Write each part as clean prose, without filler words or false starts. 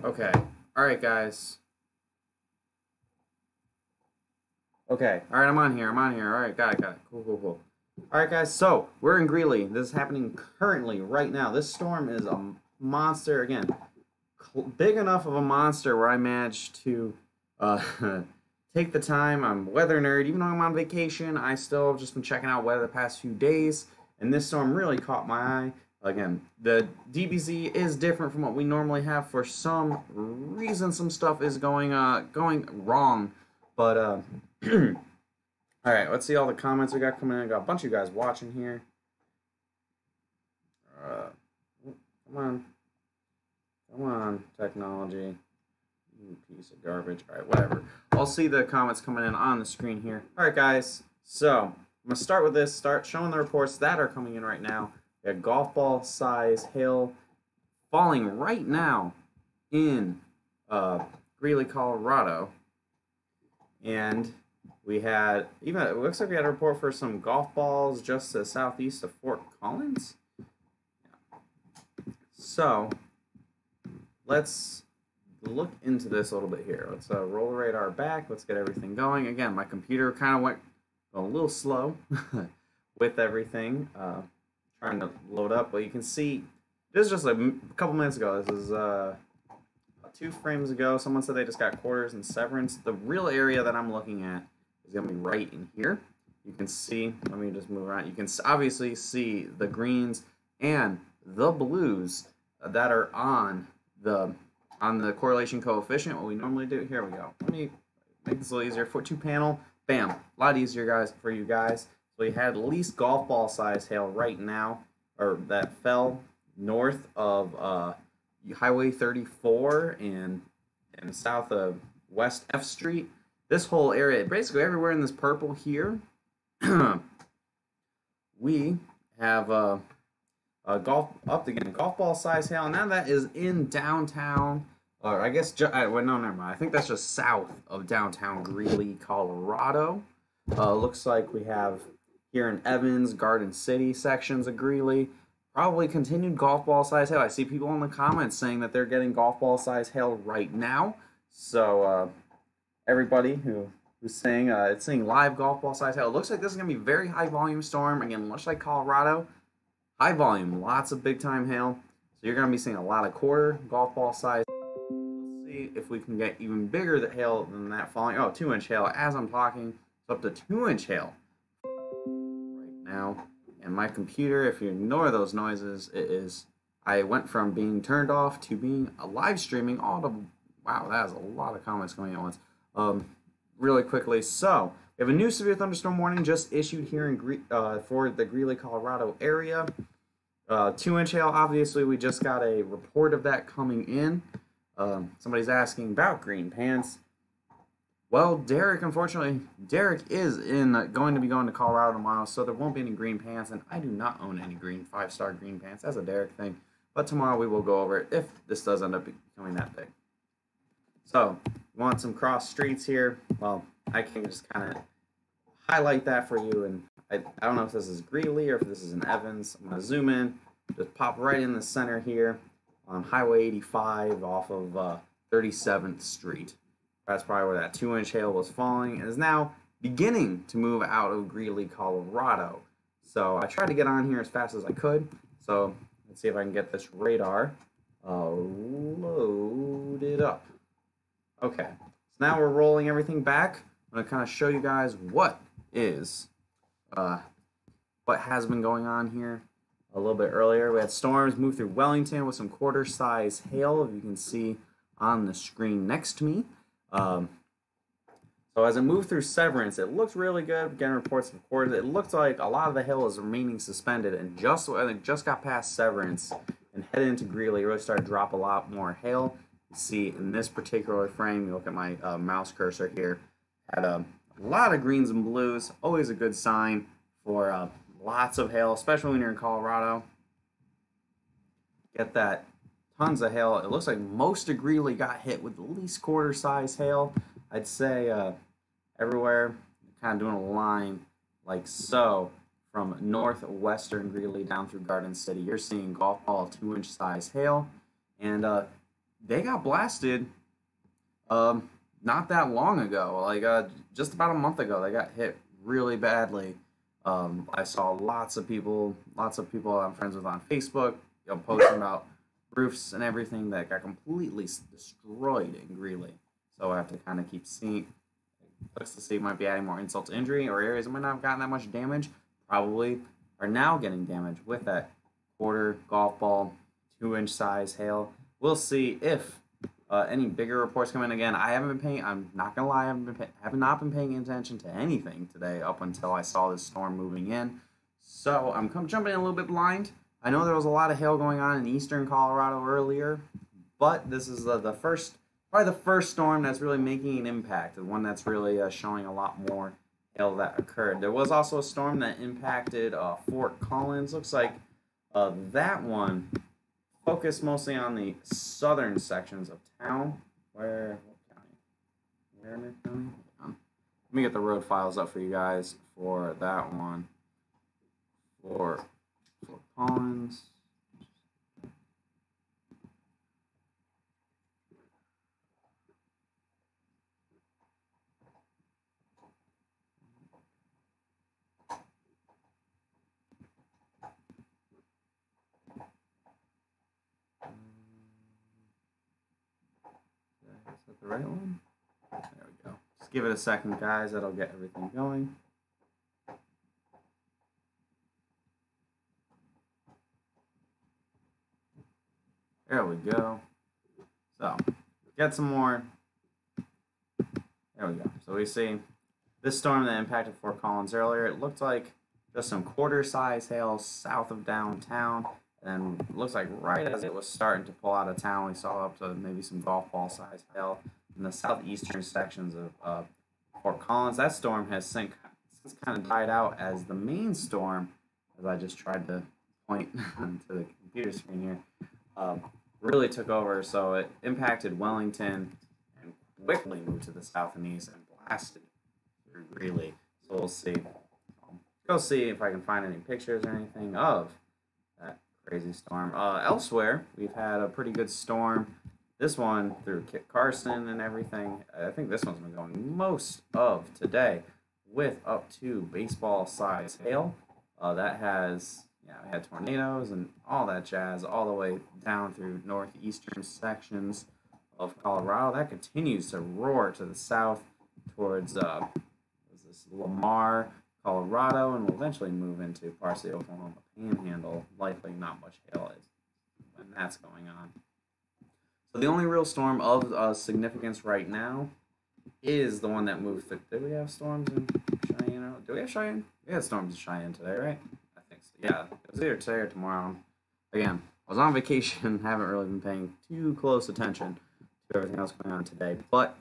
Okay. All right, guys. Okay. All right, I'm on here. All right, got it. Cool. All right, guys. So we're in Greeley. This is happening currently, right now. This storm is a monster. Again, big enough of a monster where I managed to uh, take the time. I'm a weather nerd. Even though I'm on vacation, I still have just been checking out weather the past few days. And this storm really caught my eye. Again, the DBZ is different from what we normally have. For some reason, some stuff is going wrong. But all right, let's see all the comments we got coming in. I got a bunch of you guys watching here. Come on, technology. You piece of garbage. All right, whatever. I'll see the comments coming in on the screen here. All right, guys. So I'm gonna start with this. Start showing the reports that are coming in right now. We got golf ball size hail falling right now in Greeley, Colorado, and we had it looks like we had a report for some golf balls just to the southeast of Fort Collins. So let's look into this a little bit here. Let's roll the radar back. Let's get everything going. Again, my computer kind of went a little slow with everything. Trying to load up, but you can see this is just a couple minutes ago. This is 2 frames ago. Someone said they just got quarters and severance. The real area that I'm looking at is going to be right in here. You can see, let me just move around. You can obviously see the greens and the blues that are on the correlation coefficient. What we normally do, here we go. Let me make this a little easier. For 2 panel, bam, a lot easier, guys, for you guys. So we had at least golf ball size hail right now, or that fell north of Highway 34 and south of West F Street. This whole area, basically everywhere in this purple here, we have golf ball size hail. Now that is in downtown, or I guess well, no, never mind. I think that's just south of downtown Greeley, Colorado. Looks like we have here in Evans, Garden City sections of Greeley. Probably continued golf ball size hail. I see people in the comments saying that they're getting golf ball size hail right now. So everybody who's saying it's saying live golf ball size hail. It looks like this is gonna be a very high volume storm. Again, much like Colorado, high volume, lots of big time hail. So you're gonna be seeing a lot of quarter golf ball size. Let's see if we can get even bigger hail than that falling. Oh, 2-inch hail as I'm talking. It's up to 2-inch hail right now. And my computer, if you ignore those noises, I went from being turned off to being live streaming all to, wow, that is a lot of comments going on at once. Really quickly, so we have a new severe thunderstorm warning just issued here in for the Greeley, Colorado area. 2-inch hail, obviously we just got a report of that coming in. Somebody's asking about green pants. Well, Derek, unfortunately, Derek is going to be going to Colorado tomorrow, so there won't be any green pants, and I do not own any 5-star green pants. That's a Derek thing. But tomorrow we will go over it if this does end up becoming that big. So, you want some cross streets here? Well, I can just kind of highlight that for you, and I don't know if this is Greeley or if this is in Evans. I'm going to zoom in, just pop right in the center here on Highway 85 off of 37th Street. That's probably where that 2-inch hail was falling and is now beginning to move out of Greeley, Colorado. So I tried to get on here as fast as I could. So let's see if I can get this radar loaded up. Okay, so now we're rolling everything back. I'm going to kind of show you guys what has been going on here. A little bit earlier, we had storms move through Wellington with some quarter-size hail, if you can see on the screen next to me. So as it moved through Severance, it looked really good. Getting reports of quarters. It looked like a lot of the hail is remaining suspended, and just got past Severance and headed into Greeley, really started to drop a lot more hail. You see in this particular frame, you look at my mouse cursor here, had a lot of greens and blues. Always a good sign for lots of hail, especially when you're in Colorado. Get that. Tons of hail. It looks like most of Greeley got hit with at least quarter-size hail. I'd say everywhere, kind of doing a line like so from northwestern Greeley down through Garden City. You're seeing golf ball 2-inch size hail. And they got blasted not that long ago, like just about a month ago. They got hit really badly. I saw lots of people I'm friends with on Facebook, posting about roofs and everything that got completely destroyed in Greeley. So I have to kind of keep seeing. Looks to see might be adding more insult to injury, or areas that might not have gotten that much damage probably are now getting damaged with that quarter golf ball, 2-inch size hail. We'll see if any bigger reports come in. Again, I haven't been paying. I'm not gonna lie. Have not been paying attention to anything today up until I saw this storm moving in. So I'm jumping in a little bit blind. I know there was a lot of hail going on in eastern Colorado earlier, but this is the first, probably the first storm that's really making an impact. The one that's really showing a lot more hail that occurred. There was also a storm that impacted Fort Collins. Looks like that one focused mostly on the southern sections of town. What county? Warner County? Let me get the road files up for you guys for that one. For Fort Collins. Is that the right one? There we go. Just give it a second, guys. That'll get everything going. There we go. So, get some more. There we go. So we see this storm that impacted Fort Collins earlier. It looked like just some quarter-size hail south of downtown. And looks like right as it was starting to pull out of town, we saw up to maybe some golf ball size hail in the southeastern sections of Fort Collins. That storm has since kind of died out as the main storm, as I just tried to point to the computer screen here, really took over. So it impacted Wellington and quickly moved to the south and east and blasted through Greeley. So we'll see. Go see if I can find any pictures or anything of that crazy storm. Elsewhere, we've had a pretty good storm. This one through Kit Carson and everything. I think this one's been going most of today with up to baseball size hail. That has, we had tornadoes and all that jazz all the way down through northeastern sections of Colorado. That continues to roar to the south towards Lamar, Colorado, and will eventually move into parts of the Oklahoma Panhandle. Likely not much hail when that's going on. So the only real storm of significance right now is the one that moved through. Did we have storms in Cheyenne? Do we have Cheyenne? We had storms in Cheyenne today, right? I think so. Yeah, it was either today or tomorrow. Again, I was on vacation, haven't really been paying too close attention to everything else going on today. But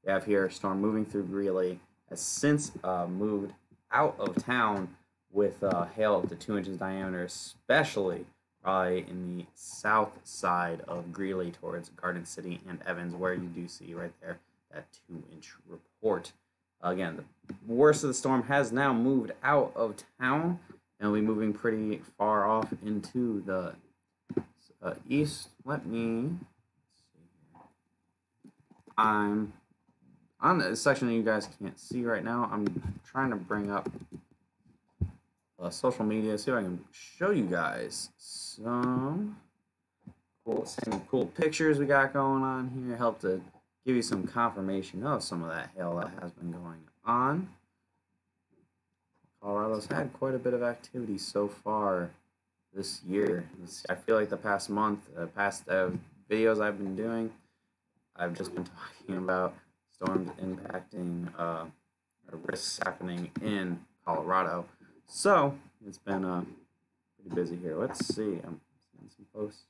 we have here a storm moving through Greeley, has since moved out of town with hail up to 2 inches diameter, especially probably in the south side of Greeley towards Garden City and Evans, where you do see right there that 2-inch report. Again, the worst of the storm has now moved out of town and will be moving pretty far off into the east. Let me see. I'm on the section that you guys can't see right now. I'm trying to bring up social media, see if I can show you guys some cool pictures we got going on here. Help to give you some confirmation of some of that hail that has been going on. Colorado's had quite a bit of activity so far this year. I feel like the past month, videos I've been doing, I've just been talking about storms impacting or risks happening in Colorado. So it's been pretty busy here. Let's see. I'm seeing some posts.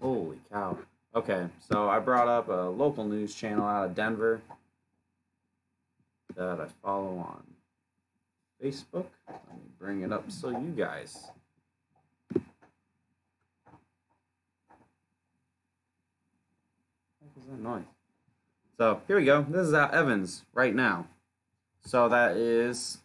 Holy cow. Okay, so I brought up a local news channel out of Denver that I follow on Facebook. Let me bring it up so you guys. What was that noise? So here we go. This is out Evans right now. So that is,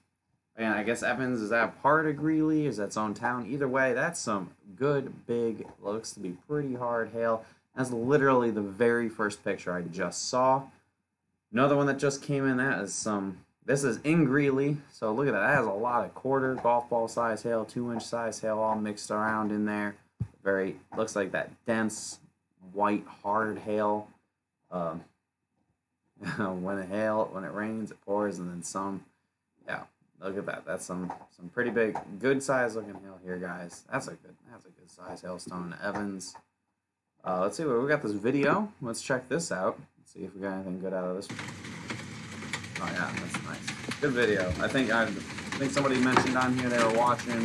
and I guess Evans, is that part of Greeley? Is that its own town? Either way, that's some good, big, looks to be pretty hard hail. That's literally the very first picture I just saw. Another one that just came in, that is this is in Greeley, so look at that. That has a lot of quarter golf ball size hail, 2-inch size hail all mixed around in there. Very, looks like that dense, white, hard hail. When it rains, it pours, and then some. Yeah, look at that. That's some pretty big, good size looking hail here, guys. That's a good size hailstone. Evans. Let's see what we got. This video. Let's check this out. Let's see if we got anything good out of this. Oh yeah, that's nice. Good video. I think somebody mentioned on here they were watching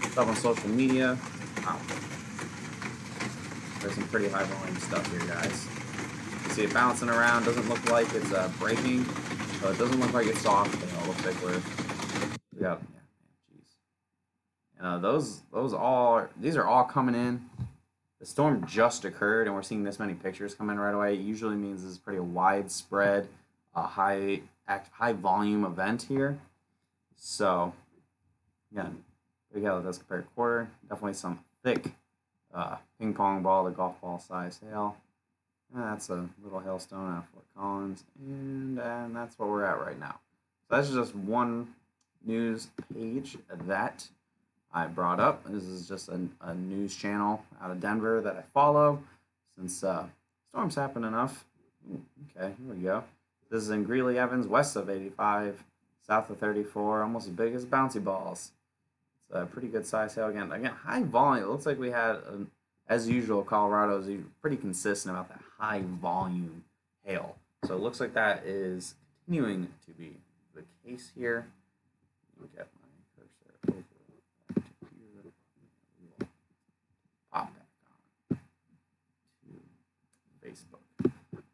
stuff on social media. Wow. There's some pretty high volume stuff here, guys. You see it bouncing around. Doesn't look like it's breaking. So it doesn't look like it's soft. It looks like we got, yeah, jeez. These are all coming in. The storm just occurred, and we're seeing this many pictures come in right away. It usually means this is pretty widespread, high volume event here. So, again, big hail does compare to quarter. Definitely some thick ping pong ball to golf ball size hail. And that's a little hailstone out of Fort Collins, and that's where we're at right now. So that's just one news page that I brought up. This is just a news channel out of Denver that I follow since storms happen enough. Okay, here we go. This is in Greeley, Evans, west of 85, south of 34, almost as big as bouncy balls. It's a pretty good size hail. Again, high volume. It looks like we had, as usual, Colorado is pretty consistent about that high volume hail. So it looks like that is continuing to be the case here. Look at my cursor over to here. We'll pop back on to Facebook.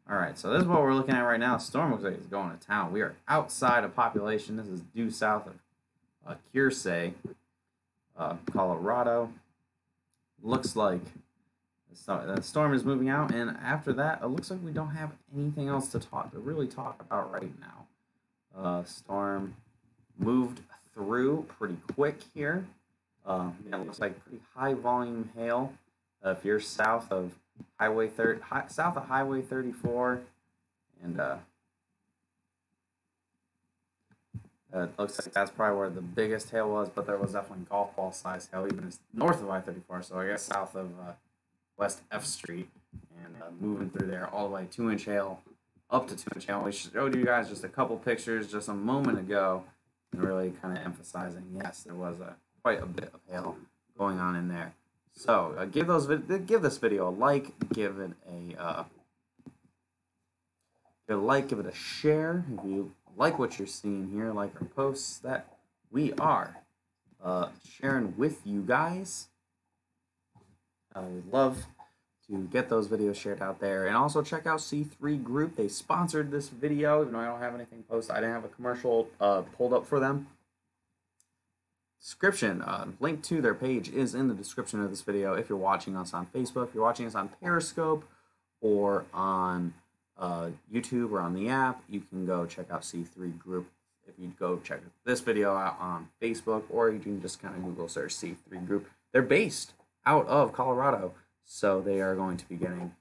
All right, so this is what we're looking at right now. Storm looks like it's going to town. We are outside of population. This is due south of Kiersey, Colorado. Looks like the storm is moving out, and after that, it looks like we don't have anything else to really talk about right now. Storm moved through pretty quick here. It looks like pretty high volume hail. If you're south of Highway 34, and it looks like that's probably where the biggest hail was, but there was definitely golf ball size hail even north of I-34, so I guess south of West F Street, and moving through there all the way 2-inch hail, up to 2-inch hail. We showed you guys just a couple pictures just a moment ago, and really kind of emphasizing, yes, there was quite a bit of hail going on in there. So give this video a like, give it a share if you like what you're seeing here, like our posts that we are sharing with you guys. We'd love to get those videos shared out there, and also check out C3 Group. They sponsored this video, even though I don't have anything posted. I didn't have a commercial pulled up for them. Description, link to their page is in the description of this video. If you're watching us on Facebook, if you're watching us on Periscope, or on YouTube, or on the app, you can go check out C3 Group. If you go check this video out on Facebook, or you can just kind of Google search C3 Group. They're based out of Colorado, so they are going to be getting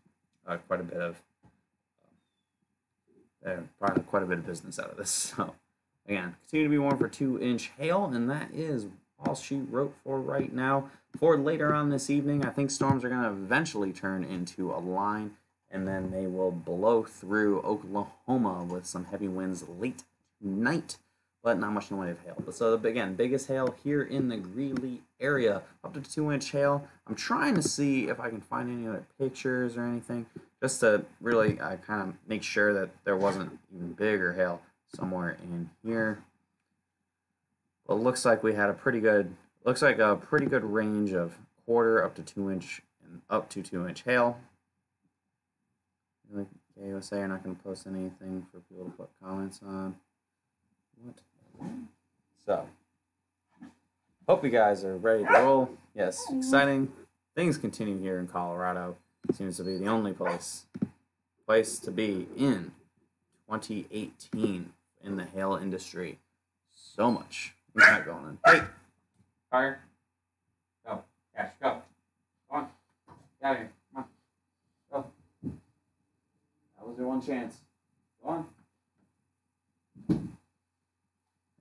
quite a bit of business out of this. So again, continue to be warned for 2-inch hail, and that is all she wrote for right now. For later on this evening, I think storms are going to eventually turn into a line, and then they will blow through Oklahoma with some heavy winds late tonight, but not much in the way of hail. But so again, biggest hail here in the Greeley area, up to 2-inch hail. I'm trying to see if I can find any other pictures or anything, just to really kind of make sure that there wasn't even bigger hail somewhere in here. Well, it looks like we had a pretty good range of quarter up to 2-inch and up to 2-inch hail. Okay, USA are not going to post anything for people to put comments on. What? So, hope you guys are ready to roll. Yes, exciting things continue here in Colorado. Seems to be the only place to be in 2018 in the hail industry. So much we got going on. Hey, fire, go, Cash, go, come on, get out of here, come on, go. one chance. Go on.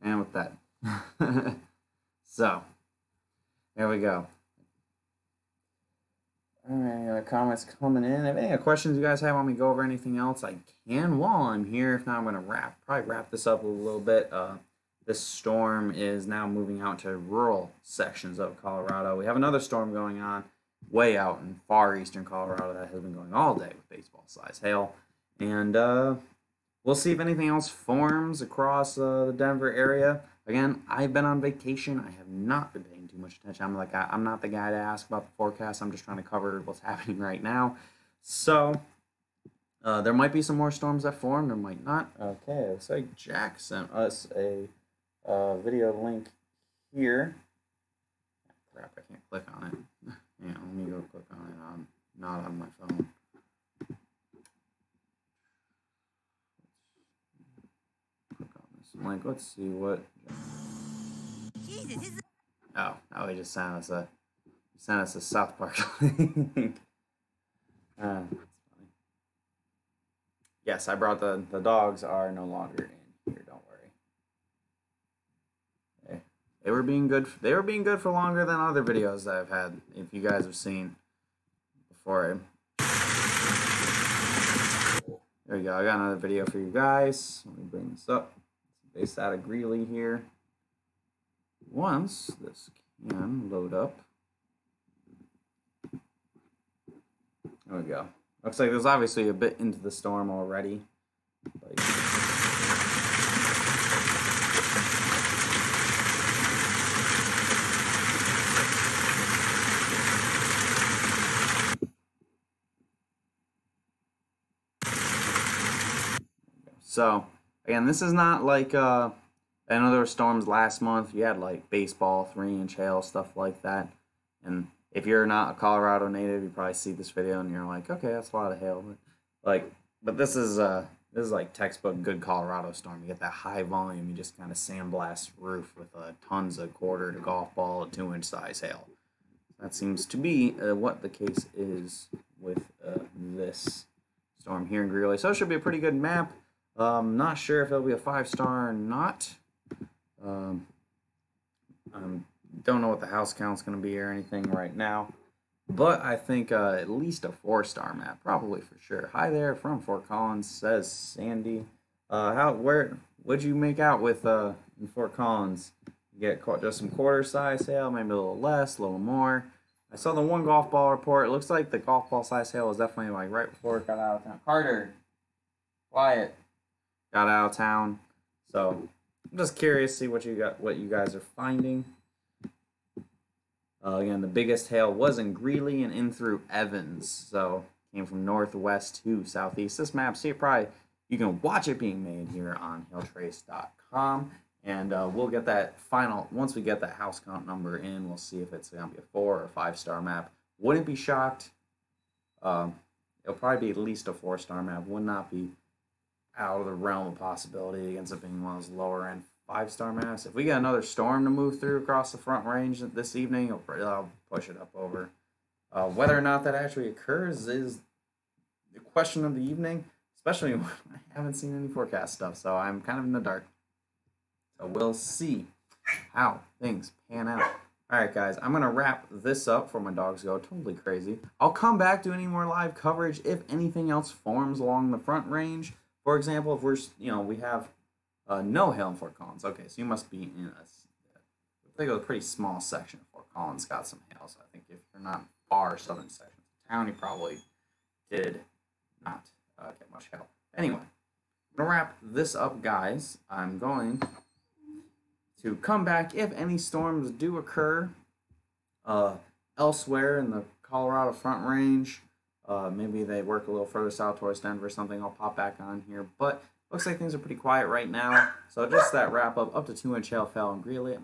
And with that. So, there we go. Alright, comments coming in. If any questions you guys have, want me to go over anything else, I can while I'm here. If not, I'm going to probably wrap this up a little bit. This storm is now moving out to rural sections of Colorado. We have another storm going on way out in far eastern Colorado that has been going all day with baseball-sized hail. And we'll see if anything else forms across the Denver area. Again, I've been on vacation. I have not been paying too much attention. I'm not the guy to ask about the forecast. I'm just trying to cover what's happening right now. So there might be some more storms that form. There might not. Okay, looks like Jack sent us a video link here. Crap, I can't click on it. Yeah, let me go click on it. I'm not on my phone. Click on this link. Let's see what. Oh, he just sent us a South Park link. That's funny. Yes, I brought the dogs are no longer in here. Don't worry. They were being good. They were being good for longer than other videos that I've had. If you guys have seen before. There we go. I got another video for you guys. Let me bring this up. It's based out of Greeley here. Once this can load up. There we go. Looks like there's obviously a bit into the storm already. So, again, this is not like I know there were storms last month. You had like baseball, 3-inch hail, stuff like that. And if you're not a Colorado native, you probably see this video and you're like, okay, that's a lot of hail. But this is like textbook good Colorado storm. You get that high volume. You just kind of sandblast roof with tons of quarter to golf ball, 2-inch size hail. That seems to be what the case is with this storm here in Greeley. So it should be a pretty good map. Not sure if it'll be a 5-star or not. Don't know what the house count's going to be or anything right now, but I think at least a 4-star map, probably for sure. Hi there from Fort Collins, says Sandy. What'd you make out with in Fort Collins? You get just some quarter-size hail, maybe a little less, a little more. I saw the one golf ball report. It looks like the golf ball size hail was definitely like right before it got out of town. Carter, quiet. Got out of town, so I'm just curious to see what you guys are finding. Again, the biggest hail was in Greeley and in through Evans, so came from northwest to southeast. This map, see it probably, you can watch it being made here on hailtrace.com, and we'll get that final, once we get that house count number in, we'll see if it's going to be a 4 or 5-star map. Wouldn't be shocked. It'll probably be at least a 4-star map. Would not be out of the realm of possibility. It ends up being one of those lower end 5-star maps. If we get another storm to move through across the Front Range this evening, I'll push it up over. Whether or not that actually occurs is the question of the evening, especially when I haven't seen any forecast stuff, so I'm kind of in the dark. So we'll see how things pan out. Alright guys, I'm going to wrap this up before my dogs go totally crazy. I'll come back to any more live coverage if anything else forms along the Front Range. For example, if we have no hail in Fort Collins. Okay, so you must be in I think it was a pretty small section of Fort Collins got some hail. So I think if you're not far southern section of town, you probably did not get much hail. Anyway, I'm going to wrap this up, guys. I'm going to come back if any storms do occur elsewhere in the Colorado Front Range. Maybe they work a little further south towards Denver or something. I'll pop back on here. But looks like things are pretty quiet right now. So just that wrap up to 2-inch hail fell in Greeley.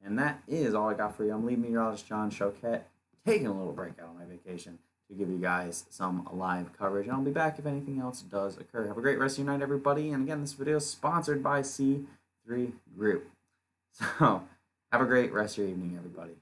And that is all I got for you. I'm lead meteorologist John Choquette, taking a little break out on my vacation to give you guys some live coverage. And I'll be back if anything else does occur. Have a great rest of your night, everybody. And again, this video is sponsored by C3 Group. So have a great rest of your evening, everybody.